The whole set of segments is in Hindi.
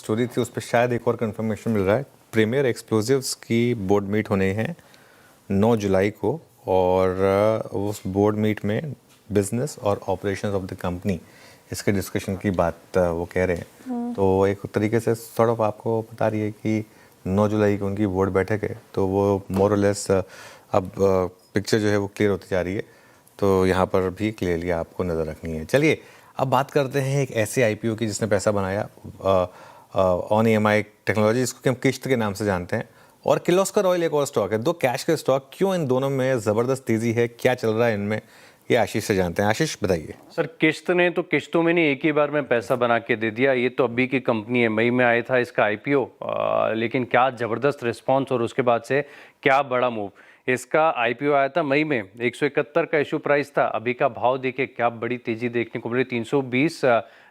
स्टोरी थी उस पर शायद एक और कंफर्मेशन मिल रहा है। प्रीमियर एक्सप्लोजिव्स की बोर्ड मीट होने हैं 9 जुलाई को, और उस बोर्ड मीट में बिजनेस और ऑपरेशंस ऑफ द कंपनी इसके डिस्कशन की बात वो कह रहे हैं। तो एक तरीके से सॉर्ट ऑफ आपको बता रही है कि 9 जुलाई को उनकी बोर्ड बैठक है, तो वो मोर और लेस अब पिक्चर जो है वो क्लियर होती जा रही है। तो यहाँ पर भी क्लियरली आपको नज़र रखनी है। चलिए अब बात करते हैं एक ऐसे आईपीओ की जिसने पैसा बनाया, ऑन ईएमआई टेक्नोलॉजी, जिसको कि हम किश्त के नाम से जानते हैं, और किर्लोस्कर ऑयल एक और स्टॉक है। दो कैश के स्टॉक, क्यों इन दोनों में ज़बरदस्त तेज़ी है, क्या चल रहा है इनमें, ये आशीष से जानते हैं। आशीष बताइए। सर किश्त ने तो किश्तों में नहीं एक ही बार में पैसा बना के दे दिया। ये तो अभी की कंपनी है, मई में आया था इसका आईपीओ, लेकिन क्या ज़बरदस्त रिस्पांस और उसके बाद से क्या बड़ा मूव। इसका आईपीओ आया था मई में, 171 का इशू प्राइस था। अभी का भाव देखिए क्या बड़ी तेजी देखने को मिली, 320।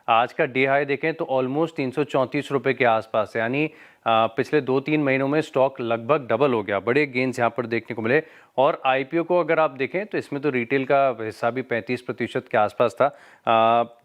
आज का डे हाई देखें तो ऑलमोस्ट 334 रुपये के आसपास है, यानी पिछले 2-3 महीनों में स्टॉक लगभग डबल हो गया। बड़े गेन्स यहाँ पर देखने को मिले। और आईपीओ को अगर आप देखें तो इसमें तो रिटेल का हिस्सा भी 35% के आसपास था।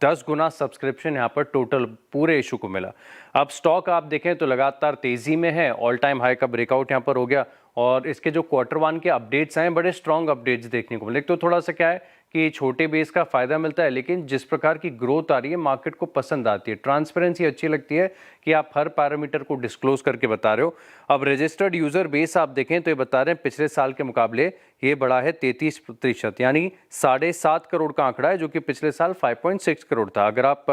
10 गुना सब्सक्रिप्शन यहाँ पर टोटल पूरे इशू को मिला। अब स्टॉक आप देखें तो लगातार तेजी में है, ऑल टाइम हाई का ब्रेकआउट यहाँ पर हो गया। और इसके जो Q1 के अपडेट्स आए, बड़े स्ट्रॉन्ग अपडेट्स देखने को मिले। तो थोड़ा सा क्या है कि छोटे बेस का फायदा मिलता है, लेकिन जिस प्रकार की ग्रोथ आ रही है मार्केट को पसंद आती है। ट्रांसपेरेंसी अच्छी लगती है कि आप हर पैरामीटर को डिस्क्लोज करके बता रहे हो। अब रजिस्टर्ड यूजर बेस आप देखें तो ये बता रहे हैं पिछले साल के मुकाबले ये बढ़ा है 33%, यानी 7.5 करोड़ का आंकड़ा है, जो कि पिछले साल 5.6 करोड़ था। अगर आप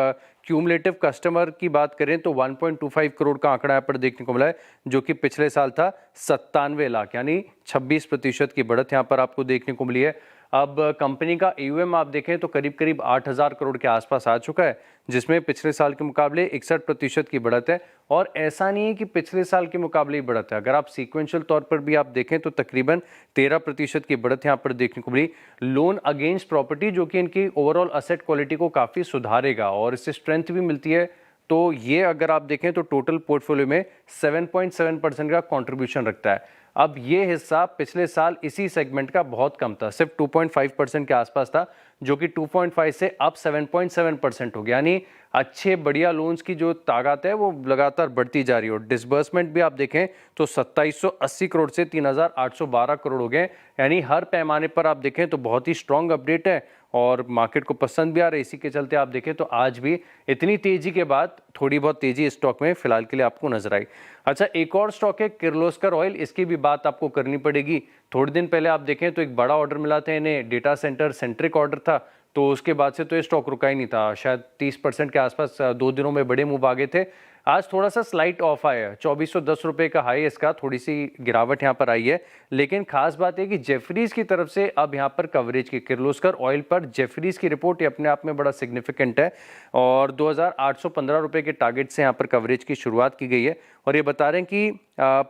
क्यूमुलेटिव कस्टमर की बात करें तो 1.25 करोड़ का आंकड़ा यहाँ पर देखने को मिला है, जो कि पिछले साल था 97 लाख, यानी 26% की बढ़त यहाँ पर आपको देखने को मिली है। अब कंपनी का AUM आप देखें तो करीब करीब 8,000 करोड़ के आसपास आ चुका है, जिसमें पिछले साल के मुकाबले 61% की बढ़त है। और ऐसा नहीं है कि पिछले साल के मुकाबले ही बढ़त है, अगर आप सीक्वेंशियल तौर पर भी आप देखें तो तकरीबन 13% की बढ़त यहाँ पर देखने को मिली। लोन अगेंस्ट प्रॉपर्टी, जो कि इनकी ओवरऑल असेट क्वालिटी को काफ़ी सुधारेगा और इससे स्ट्रेंथ भी मिलती है। तो ये अगर आप देखें तो टोटल पोर्टफोलियो में 7.7% का कंट्रीब्यूशन रखता है। अब ये हिस्सा पिछले साल इसी सेगमेंट का बहुत कम था, सिर्फ 2.5% के आसपास था, जो कि 2.5 से अब 7.7% हो गया। यानी अच्छे बढ़िया लोन्स की जो ताकत है वो लगातार बढ़ती जा रही है। और डिसबर्समेंट भी आप देखें तो 2780 करोड़ से 3812 करोड़ हो गए, यानी हर पैमाने पर आप देखें तो बहुत ही स्ट्रॉन्ग अपडेट है और मार्केट को पसंद भी आ रहा है। इसी के चलते आप देखें तो आज भी इतनी तेजी के बाद थोड़ी बहुत तेजी स्टॉक में फिलहाल के लिए आपको नजर आई। अच्छा, एक और स्टॉक है किर्लोस्कर ऑयल, इसकी भी बात आपको करनी पड़ेगी। थोड़े दिन पहले आप देखें तो एक बड़ा ऑर्डर मिला था इन्हें, डेटा सेंटर सेंट्रिक ऑर्डर था, तो उसके बाद से तो ये स्टॉक रुका ही नहीं था। शायद 30% के आसपास 2 दिनों में बड़े मूव आ गए थे। आज थोड़ा सा स्लाइट ऑफ आया है, 2410 रुपये का हाई इसका, थोड़ी सी गिरावट यहाँ पर आई है। लेकिन खास बात है कि जेफरीज की तरफ से अब यहाँ पर कवरेज की, किर्लोस्कर ऑयल पर जेफरीज की रिपोर्ट ये अपने आप में बड़ा सिग्निफिकेंट है और 2815 रुपये के टारगेट से यहाँ पर कवरेज की शुरुआत की गई है। और ये बता रहे हैं कि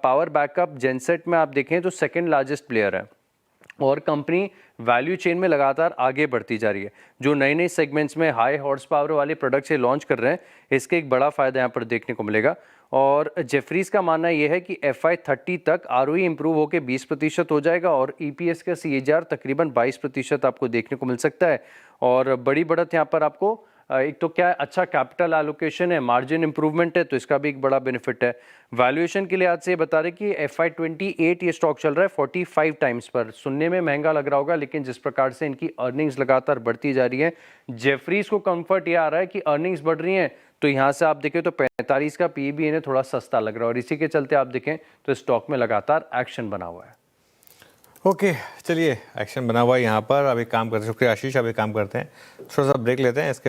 पावर बैकअप जेनसेट में आप देखें तो सेकेंड लार्जेस्ट प्लेयर है और कंपनी वैल्यू चेन में लगातार आगे बढ़ती जा रही है। जो नए नए सेगमेंट्स में हाई हॉर्स पावर वाले प्रोडक्ट्स ये लॉन्च कर रहे हैं, इसके एक बड़ा फायदा यहाँ पर देखने को मिलेगा। और जेफरीज का मानना यह है कि FY30 तक ROE इंप्रूव होकर 20% हो जाएगा और EPS का CAGR तकरीबन 22% आपको देखने को मिल सकता है। और बड़ी बढ़त यहाँ पर आपको एक तो क्या है, अच्छा कैपिटल एलोकेशन है, मार्जिन इंप्रूवमेंट है, तो इसका भी एक बड़ा बेनिफिट है। वैल्यूएशन के लिहाज से बता रहे कि FY28 ये स्टॉक चल रहा है 45 टाइम्स पर। सुनने में महंगा लग रहा होगा, लेकिन जिस प्रकार से इनकी अर्निंग्स लगातार बढ़ती जा रही है, जेफरीज को कंफर्ट ये आ रहा है कि अर्निंग्स बढ़ रही हैं, तो यहाँ से आप देखें तो 45 का PE भी इन्हें थोड़ा सस्ता लग रहा है और इसी के चलते आप देखें तो स्टॉक में लगातार एक्शन बना हुआ है। ओके, चलिए एक्शन बना हुआ है यहाँ पर। अब एक काम करते हैं, शुक्रिया आशीष। अब एक काम करते हैं, थोड़ा सा ब्रेक लेते हैं, इसके